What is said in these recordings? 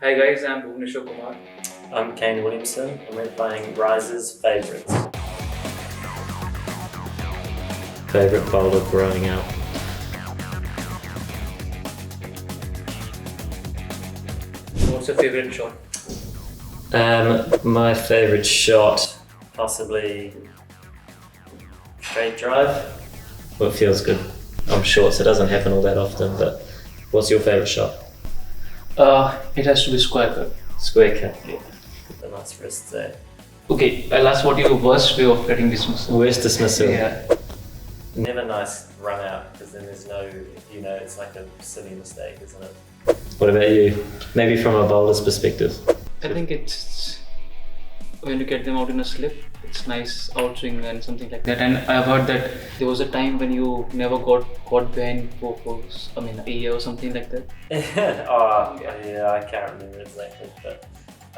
Hi guys, I'm Bhuvi. I'm Kane Williamson, and we're playing Rise's favourites. Favourite bowler growing up? What's your favorite shot? My favourite shot, possibly straight drive. Well, it feels good. I'm short, so it doesn't happen all that often, but what's your favourite shot? It has to be square cut. Square cut, yeah. The nice wrist there. Okay, I'll ask what your worst way of getting dismissal. Worst dismissal? Yeah. Never nice run out, because then there's no, it's like a silly mistake, isn't it? What about you? Maybe from a bowler's perspective? I think it's when you get them out in a slip, it's nice outswing and something like that. And I've heard that there was a time when you never got caught behind for a year or something like that. Yeah, I can't remember exactly, but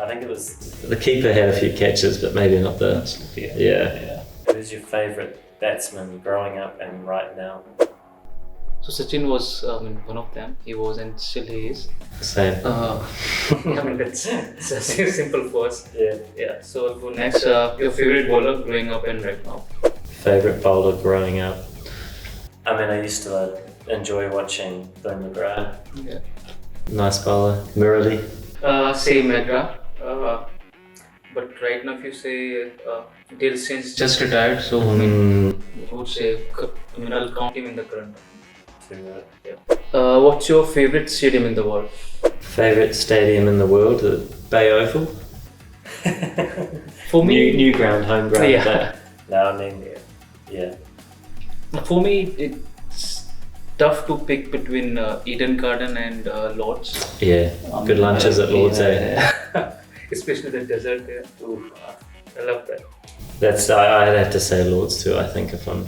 I think it was the keeper had a few catches, but maybe not the. Yeah. Who's your favourite batsman growing up and right now? So Sachin was one of them. He was and still he is. Same. That's a simple first. Yeah. So I'll go next. Your favorite bowler growing up and right now? Favourite bowler growing up? I used to enjoy watching Boom McGrath. Yeah. Nice bowler. Murali. Same Medra. But right now, if you say Dale Sainz just retired, so I would say I'll count him in the current. What's your favorite stadium in the world? Favourite stadium in the world? The Bay Oval. For me, new ground, home ground. Yeah. Yeah. For me, it's tough to pick between Eden Garden and Lord's. Yeah. Good lunches at Lord's, Especially the desert there. I love that. I'd have to say Lord's too. I think if I'm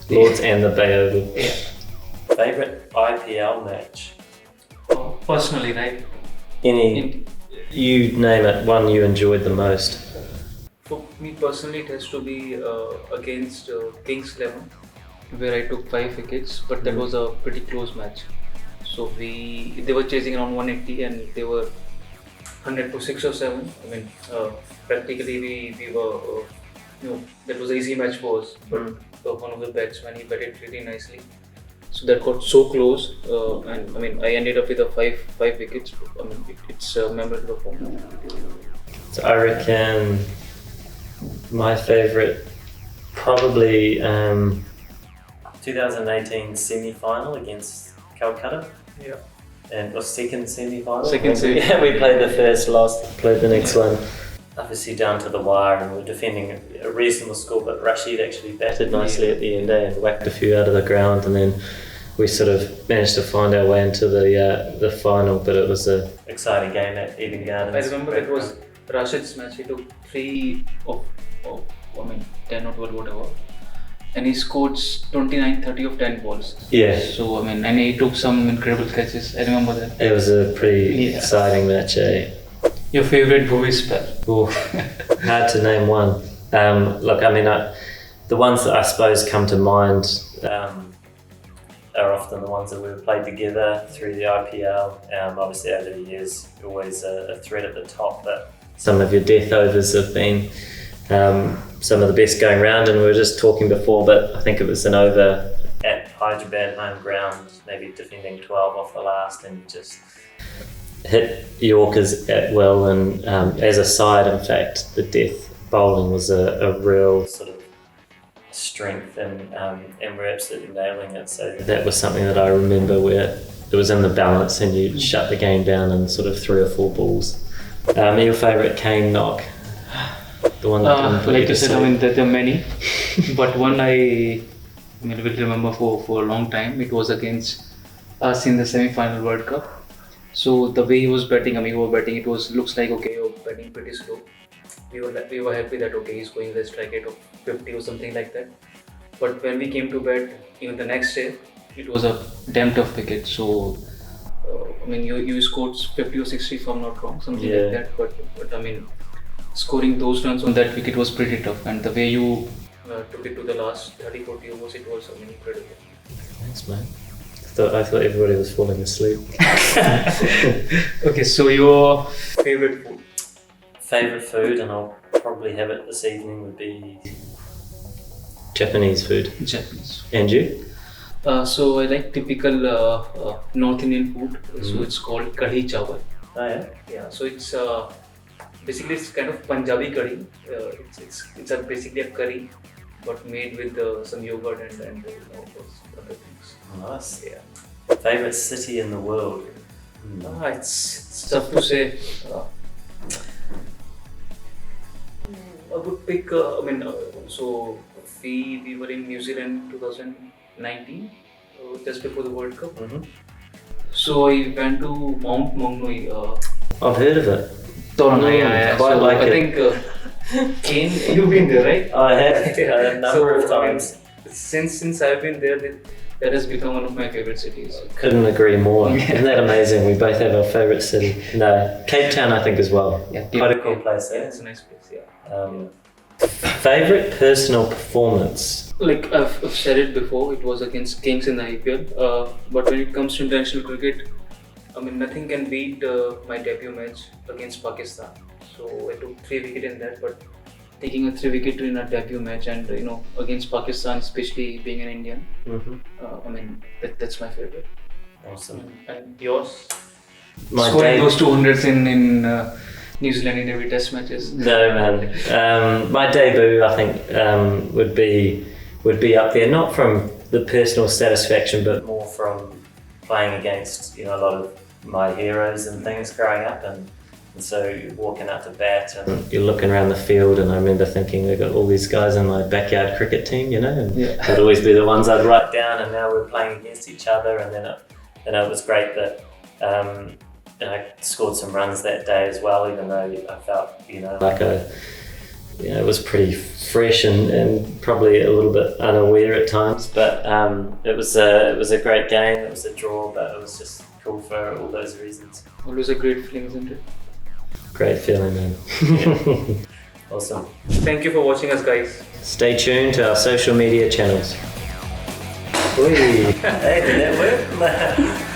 Lord's and the Bay Oval. Yeah. Favourite IPL match? Personally, right? You name it, one you enjoyed the most. For me personally, it has to be against Kings 11, where I took 5 wickets, but that was a pretty close match. So they were chasing around 180 and they were 100 to 6 or 7. Practically we were, that was an easy match for us. But one of the batsmen, he batted really nicely. So that got so close, and I ended up with a 5 wickets. It's a memorable performance. So I reckon my favourite probably 2018 semi-final against Calcutta. Yeah. And or second semi-final. Yeah, we played the first, lost, played the next one. Obviously down to the wire, and we're defending a reasonable score, but Rashid actually batted nicely at the end and whacked a few out of the ground, and then we sort of managed to find our way into the final, but it was an exciting game at Eden Gardens. I remember it was Rashid's match. He took 3 of 10 or 12, whatever, and he scored 29-30 of 10 balls. Yeah. So and he took some incredible catches. I remember that. It was a pretty exciting match, Your favorite Bhuvi spell? Hard to name one. The ones that I suppose come to mind are often the ones that we've played together through the IPL. Obviously over the years, always a threat at the top, but some of your death overs have been some of the best going round, and we were just talking before, but I think it was an over at Hyderabad home ground, maybe defending 12 off the last and just hit Yorkers at will, and as a side, in fact, the death bowling was a real sort of strength, and we're absolutely nailing it. So that was something that I remember where it was in the balance and you shut the game down in sort of 3 or 4 balls. Your favourite Kane knock? The one that didn't put like you to you said, sleep? there are many, but one I will remember for a long time. It was against us in the semi-final World Cup. So the way he was batting, we were batting, it looks like okay, you're batting pretty slow. We were happy that okay, he's going the strike rate of 50 or something like that. But when we came to bat, even the next day, it was a damn tough wicket. So you scored 50 or 60 if I'm not wrong, something like that. But scoring those runs on that wicket was pretty tough, and the way you took it to the last 30-40 overs, it was incredible. Thanks, man. I thought everybody was falling asleep. Okay, so your favorite food? Favorite food, and I'll probably have it this evening, would be Japanese food. Japanese. And you? So I like typical North Indian food. So it's called kadhi chawal. Oh yeah. Yeah. So it's basically it's kind of Punjabi curry. Basically a curry, but made with some yogurt and those other things. Nice. Yeah. Favorite city in the world? It's tough to say. I would pick. So we were in New Zealand 2019, just before the World Cup. Mm-hmm. So I went to Mount Maunganui. I've heard of it. Yeah. Quite So like I it. think Kane, you've been there, right? I have a number of times. Since I've been there, that has become one of my favorite cities. Couldn't agree more. Isn't that amazing? We both have our favourite city. No, Cape Town I think as well. Yeah, Quite a cool place, Yeah, eh? it's a nice place. Yeah. Favourite personal performance? Like I've said it before, it was against Kings in the IPL. But when it comes to international cricket, nothing can beat my debut match against Pakistan. So I took 3 wickets in that, but taking a 3 wicket in a debut match and against Pakistan, especially being an Indian, that's my favorite. Awesome. And yours? My Scoring day- those 200s in New Zealand in every test matches. No man. My debut I think would be up there, not from the personal satisfaction, but more from playing against a lot of my heroes and things growing up, and so you're walking out to bat and you're looking around the field, and I remember thinking we've got all these guys in my backyard cricket team, and they'd always be the ones I'd write down, and now we're playing against each other, and then it was great that I scored some runs that day as well, even though I felt like it was pretty fresh and probably a little bit unaware at times, but it was a great game. It was a draw, but it was just cool for all those reasons. Always a great feeling, isn't it? Great feeling, man. Awesome. Thank you for watching us, guys. Stay tuned to our social media channels. Hey, did that work?